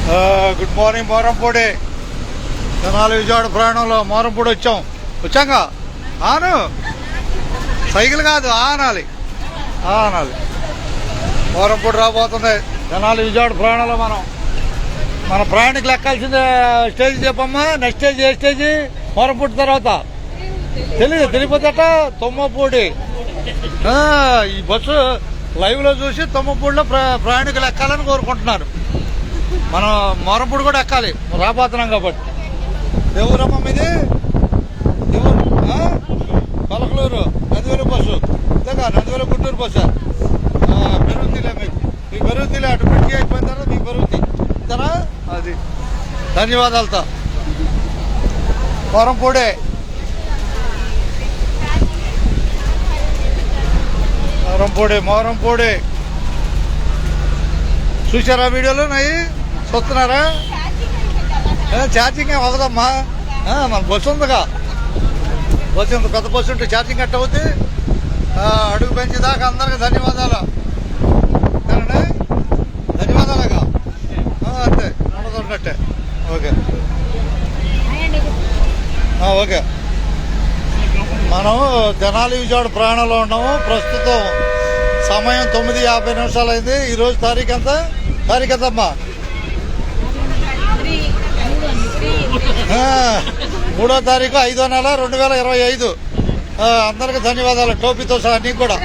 Good morning Morampudi. Tenali Vijayawada ప్రయాణంలో మోరంపూడి వచ్చాంగా. ఆను cycle కాదు, ఆనాలి మోరంపూడి రాబోతుంది. తెనాలి విజయవాడ ప్రయాణంలో మన ప్రయాణికులు ఎక్కాల్సిందే స్టేజ్ చెప్పమ్మా. నెక్స్ట్ స్టేజ్ ఏ స్టేజ్? మోరంపూడి తర్వాత తెలీదు, తిరుపతిట తుమ్మపూడి. ఈ బస్సు లైవ్ లో చూసి తుమ్మపూడిలో ప్రయాణికులు ఎక్కాలని కోరుకుంటున్నారు. మనం మోరంపూడి కూడా ఎక్కాలి, రాబోతున్నాం కాబట్టి. ఎవరమ్మా మీది? ఎవరు? పలకలూరు నందివేలు బస్సు, ఇంతగా నందివేలు గుంటూరు బస్సు. పెరుగుతీలే మీకు పెరుగుతీలే, అటు బ్రిడ్జి అయిపోయిన తర్వాత మీకు పెరుగుతీ ఇంతనా. అది ధన్యవాదాలతో మోరంపూడి. మోరంపూడి చూసారా వీడియోలో? నాయి చూస్తున్నారా? ఛార్జింగ్ ఏం అవ్వదమ్మా, మన బస్సు ఉందిగా. బస్సు ఉంది, పెద్ద బస్సు ఉంటే ఛార్జింగ్ కట్ అవుతుంది. అడుగు పెంచేదాకా అందరికి ధన్యవాదాలు. ధన్యవాదాలుగా అంతే, ఉండదున్నట్టే. Okay okay. మనం తెనాలి విజయవాడ ప్రయాణంలో ఉన్నాము. ప్రస్తుతం సమయం 9:50 అయింది. ఈరోజు తారీఖు ఎంత? అమ్మా 3వ తారీఖు 5వ నెల 2025. అందరికి ధన్యవాదాలు, టోపీతో సహా నీకు కూడా.